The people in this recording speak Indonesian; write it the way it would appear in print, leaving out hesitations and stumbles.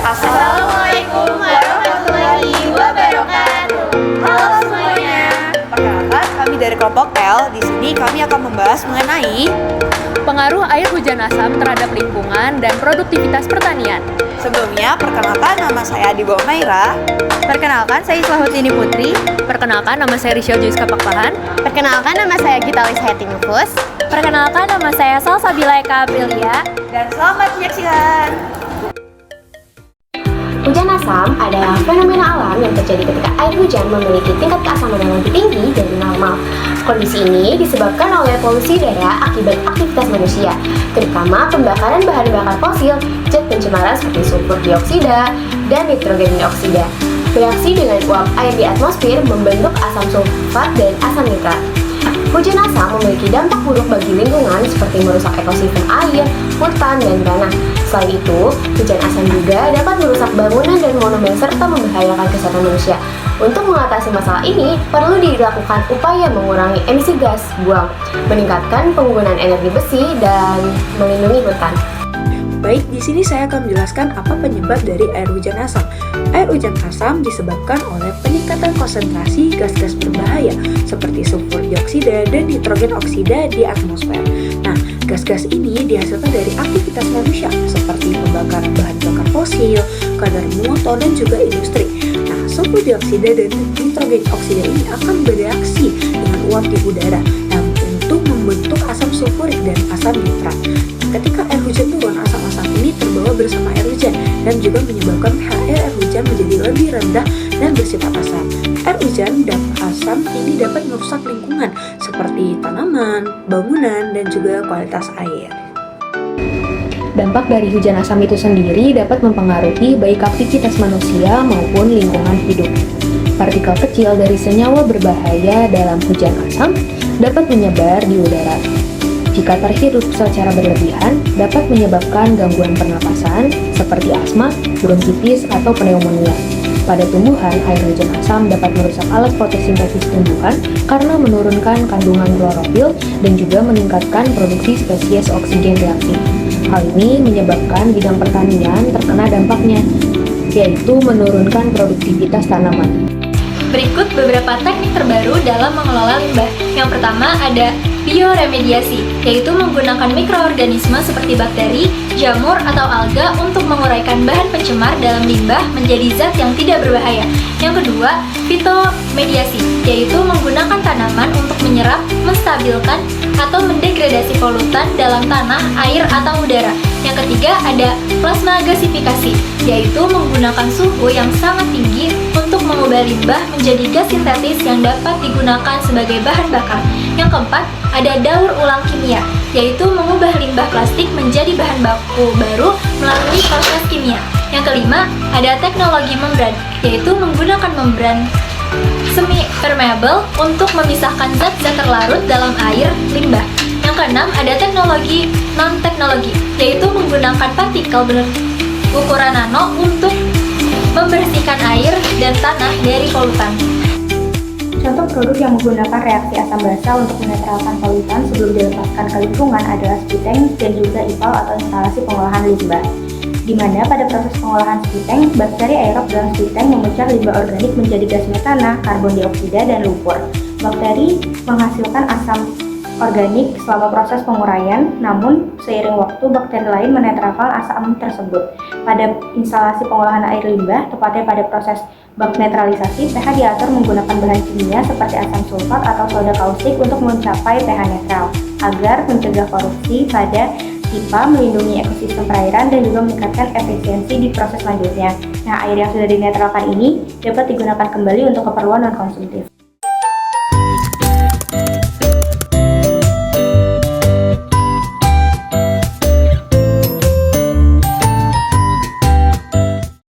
Assalamualaikum warahmatullahi wabarakatuh. Halo semuanya. Perkenalkan, kami dari kelompok L. Di sini kami akan membahas mengenai pengaruh air hujan asam terhadap lingkungan dan produktivitas pertanian. sebelumnya. Perkenalkan, nama saya Adi Maira. Perkenalkan, saya Islahutini Putri. Perkenalkan, nama saya Risyal Joiska Pakpahan. Perkenalkan, nama saya Gita Lisa Hetinufus. Perkenalkan, nama saya Salsabila Eka Aprilia. Dan selamat menyaksikan. Hujan asam adalah fenomena alam yang terjadi ketika air hujan memiliki tingkat keasaman yang lebih tinggi dari normal. Kondisi ini disebabkan oleh polusi udara akibat aktivitas manusia, terutama pembakaran bahan bakar fosil, zat pencemaran seperti sulfur dioksida dan nitrogen dioksida. Bereaksi dengan uap air di atmosfer membentuk asam sulfat dan asam nitrat. Hujan asam memiliki dampak buruk bagi lingkungan seperti merusak ekosistem air, hutan, dan tanah. Selain itu, hujan asam juga dapat merusak bangunan dan monumen serta membahayakan kesehatan manusia. Untuk mengatasi masalah ini, perlu dilakukan upaya mengurangi emisi gas buang, meningkatkan penggunaan energi besi, dan melindungi hutan. Baik, di sini saya akan menjelaskan apa penyebab dari air hujan asam. Air hujan asam disebabkan oleh peningkatan konsentrasi gas-gas berbahaya seperti sulfur dioksida dan nitrogen oksida di atmosfer. Nah, gas-gas ini dihasilkan dari aktivitas manusia seperti pembakaran bahan bakar fosil, kendaraan motor, dan juga industri. Nah, sulfur dioksida dan nitrogen oksida ini akan bereaksi dengan uap di udara untuk membentuk asam sulfurik dan asam nitrat. Ketika air hujan turun, asam-asam ini terbawa bersama air hujan dan juga menyebabkan pH air hujan menjadi lebih rendah dan bersifat asam. Air hujan dan asam ini dapat merusak lingkungan seperti tanaman, bangunan, dan juga kualitas air. Dampak dari hujan asam itu sendiri dapat mempengaruhi baik aktivitas manusia maupun lingkungan hidup. Partikel kecil dari senyawa berbahaya dalam hujan asam dapat menyebar di udara. Jika terhirup secara berlebihan, dapat menyebabkan gangguan pernapasan seperti asma, bronkitis, atau pneumonia. Pada tumbuhan, air hujan asam dapat merusak alat fotosintesis tumbuhan karena menurunkan kandungan klorofil dan juga meningkatkan produksi spesies oksigen reaktif. Hal ini menyebabkan bidang pertanian terkena dampaknya, yaitu menurunkan produktivitas tanaman. Berikut beberapa teknik terbaru dalam mengelola limbah. Yang pertama ada bioremediasi, yaitu menggunakan mikroorganisme seperti bakteri, jamur, atau alga untuk menguraikan bahan pencemar dalam limbah menjadi zat yang tidak berbahaya. Yang kedua, fitomediasi, yaitu menggunakan tanaman untuk menyerap, menstabilkan, atau mendegradasi polutan dalam tanah, air, atau udara. Yang ketiga ada plasma gasifikasi, yaitu menggunakan suhu yang sangat tinggi untuk mengubah limbah menjadi gas sintetis yang dapat digunakan sebagai bahan bakar. Yang keempat ada daur ulang kimia, yaitu mengubah limbah plastik menjadi bahan baku baru melalui proses kimia. Yang kelima ada teknologi membran, yaitu menggunakan membran semi-permeable untuk memisahkan zat-zat terlarut dalam air limbah. Yang keenam ada teknologi non-teknologi, yaitu menggunakan partikel berukuran nano untuk membersihkan air dan tanah dari polutan. Contoh produk yang menggunakan reaksi asam basa untuk menetralkan polutan sebelum dilepaskan ke lingkungan adalah spiteng dan juga IPAL atau instalasi pengolahan limbah. Di mana pada proses pengolahan spiteng, bakteri aerob dalam spiteng memecah limbah organik menjadi gas metana, karbon dioksida, dan lumpur. Bakteri menghasilkan asam organik selama proses penguraian, namun seiring waktu bakteri lain menetralkan asam tersebut. Pada instalasi pengolahan air limbah, tepatnya pada proses bak netralisasi, pH diatur menggunakan bahan kimia seperti asam sulfat atau soda kaustik untuk mencapai pH netral, agar mencegah korupsi pada pipa, melindungi ekosistem perairan, dan juga meningkatkan efisiensi di proses selanjutnya. Nah, air yang sudah dinetralkan ini dapat digunakan kembali untuk keperluan non-konsumtif.